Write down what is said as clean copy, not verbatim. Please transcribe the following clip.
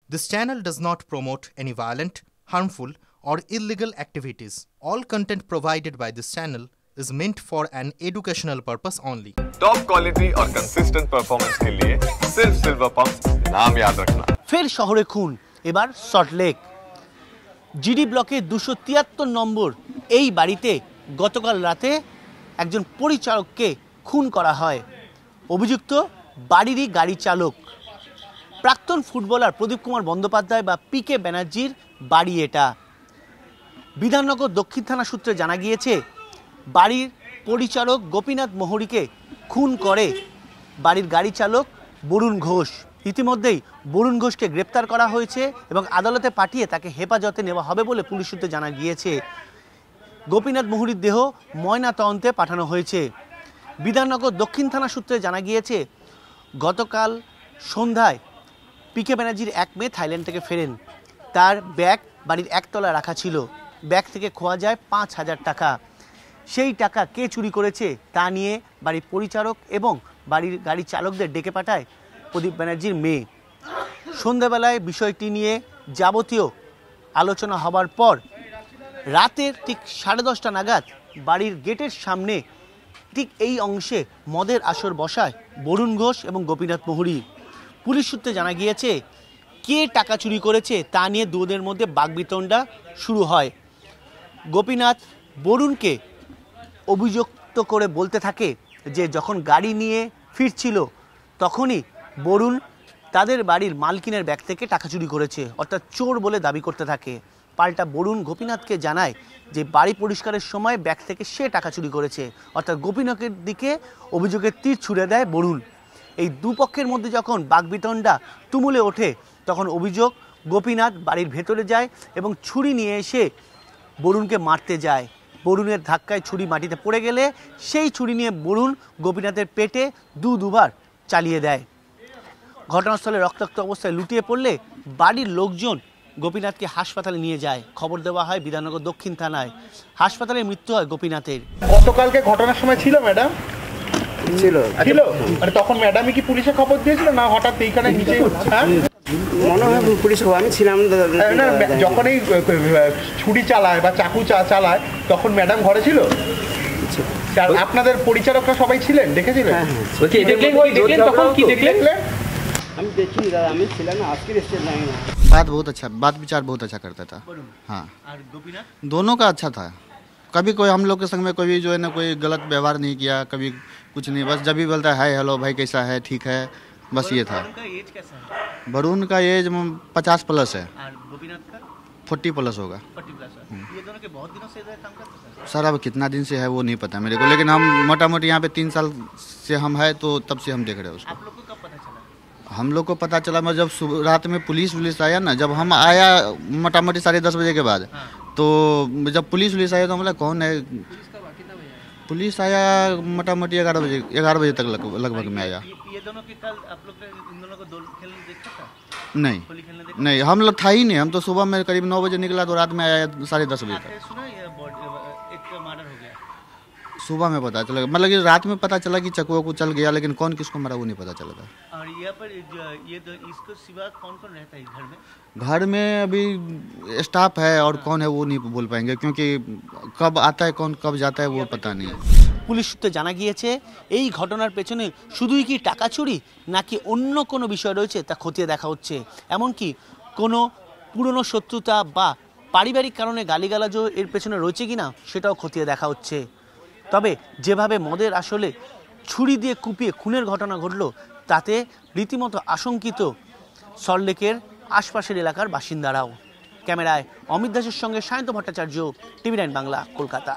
This channel does not promote any violent, harmful, or illegal activities. All content provided by this channel is meant for an educational purpose only. Top quality और consistent performance के लिए सिर्फ silver pump नाम याद रखना। ফের শহরে খুন, এবার সল্টলেক জিডি ব্লকে 273 নম্বর এই বাড়িতে গতকাল রাতে একজন পরিচালককে খুন করা হয়। অভিযুক্ত বাড়িরই গাড়ি চালক, প্রাক্তন ফুটবলার প্রদীপ কুমার বন্দ্যোপাধ্যায় বা পিকে ব্যানার্জির বাড়ি এটা। বিধাননগর দক্ষিণ থানা সূত্রে জানা গিয়েছে, বাড়ির পরিচালক গোপীনাথ মোহরিকে খুন করে বাড়ির গাড়ি চালক বরুণ ঘোষ। ইতিমধ্যেই বরুণ ঘোষকে গ্রেপ্তার করা হয়েছে এবং আদালতে পাঠিয়ে তাকে হেফাজতে নেওয়া হবে বলে পুলিশ সূত্রে জানা গিয়েছে। গোপীনাথ মোহরির দেহ ময়না তদন্তে পাঠানো হয়েছে। বিধাননগর দক্ষিণ থানা সূত্রে জানা গিয়েছে, গতকাল সন্ধ্যায় পিকে ব্যানার্জির এক মেয়ে থাইল্যান্ড থেকে ফেরেন। তার ব্যাগ বাড়ির একতলায় রাখা ছিল। ব্যাগ থেকে খোয়া যায় 5,000 টাকা। সেই টাকা কে চুরি করেছে তা নিয়ে বাড়ির পরিচালক এবং বাড়ির গাড়ি চালকদের ডেকে পাঠায় প্রদীপ ব্যানার্জির মেয়ে। সন্ধ্যাবেলায় বিষয়টি নিয়ে যাবতীয় আলোচনা হবার পর রাতের ঠিক 10:30 নাগাদ বাড়ির গেটের সামনে ঠিক এই অংশে মদের আসর বসায় বরুণ ঘোষ এবং গোপীনাথ মোহরি। পুলিশ সূত্রে জানা গিয়েছে, কে টাকা চুরি করেছে তা নিয়ে দুদের মধ্যে বাকবিতণ্ডা শুরু হয়। গোপীনাথ বরুণকে অভিযুক্ত করে বলতে থাকে যে যখন গাড়ি নিয়ে ফিরছিল তখনই বরুণ তাদের বাড়ির মালকিনের ব্যাগ থেকে টাকা চুরি করেছে, অর্থাৎ চোর বলে দাবি করতে থাকে। পাল্টা বরুণ গোপীনাথকে জানায় যে বাড়ি পরিষ্কারের সময় ব্যাগ থেকে সে টাকা চুরি করেছে, অর্থাৎ গোপীনাথের দিকে অভিযোগের তীর ছুড়ে দেয় বরুণ। এই দুপক্ষের মধ্যে যখন বাকবিতণ্ডা তুমুলে ওঠে তখন অভিযোগ গোপীনাথ বাড়ির ভেতরে যায় এবং ছুরি নিয়ে এসে বরুণকে মারতে যায়। বরুণের ধাক্কায় ছুরি মাটিতে পড়ে গেলে সেই ছুরি নিয়ে বরুণ গোপীনাথের পেটে দুবার চালিয়ে দেয়। ঘটনাস্থলে রক্তাক্ত অবস্থায় লুটিয়ে পড়লে বাড়ির লোকজন গোপীনাথকে হাসপাতালে নিয়ে যায়। খবর দেওয়া হয় বিধাননগর দক্ষিণ থানায়। হাসপাতালে মৃত্যু হয় গোপীনাথের। গতকালকে ঘটনার সময় ছিল ম্যাডাম? ছিল মানে তখন ম্যাডামই কি পুলিশে খবর দিয়েছিল না হঠাৎ এইখানে নিচে? মনে হয় পুলিশ, আমি ছিলাম না। যখন এই ছুরি চালায় বা চাকু চালায় তখন ম্যাডাম ঘরে ছিল? আপনাদের পরিচারকরা সবাই ছিলেন, দেখেছিলেন? তখন কি দেখলেন? আমি দেখিনি দাদা, আমি ছিলাম না, আজকে এসে জানি না। बात बहुत अच्छा, बात विचार बहुत अच्छा करता था। हाँ, दोनों का अच्छा था। कभी कोई हम लोग के संग में कोई भी जो है ना कोई गलत व्यवहार नहीं किया, कभी कुछ नहीं। बस जब भी बोलता है हाय हेलो भाई कैसा है, ठीक है, बस ये था। वरुण का एज 50+ है, 40+ होगा। सर अब कितना दिन से है वो नहीं पता मेरे को, लेकिन हम मोटा मोटी यहाँ पे 3 साल से हम है, तो तब से हम देख रहे हैं उसको। हम लोग को पता चला मैं जब रात में पुलिस आया ना, जब हम आया मोटा मोटी 10:30 बजे के बाद। तो जब पुलिस आया तो हम बोला कौन है? पुलिस आया मोटा मोटी 11 बजे तक लगभग में आया। ये दोनों की कल आप लोग इन दोनों को दो खेलने देखा था? नहीं, हम लोग था ही नहीं। हम तो सुबह में करीब 9 बजे निकला तो रात में आया 10:30 बजे तक। सुना ये एक मर्डर हो गया सुबह में पता चला, मतलब कि रात में पता चला कि चकुआ को चल गया, लेकिन कौन किसको मारा वो नहीं पता चला था। और यहाँ पर इसको सिवा कौन रहता है घर में? घर में अभी स्टाफ है और कौन है वो नहीं बोल पाएंगे, क्योंकि कब आता है कौन कब जाता है वो पता नहीं है। পুলিশ সূত্রে জানা গিয়েছে, এই ঘটনার পেছনে শুধুই কি টাকা চুরি নাকি অন্য কোনো বিষয় রয়েছে তা খতিয়ে দেখা হচ্ছে। এমনকি কোনো পুরনো শত্রুতা বা পারিবারিক কারণে গালিগালাজও এর পেছনে রয়েছে কিনা সেটাও খতিয়ে দেখা হচ্ছে। তবে যেভাবে মদের আসলে ছুরি দিয়ে কুপিয়ে খুনের ঘটনা ঘটল তাতে রীতিমতো আশঙ্কিত সল্টলেকের আশপাশের এলাকার বাসিন্দারাও। ক্যামেরায় অমিত দাসের সঙ্গে সায়ন্ত ভট্টাচার্য, TV9 বাংলা, কলকাতা।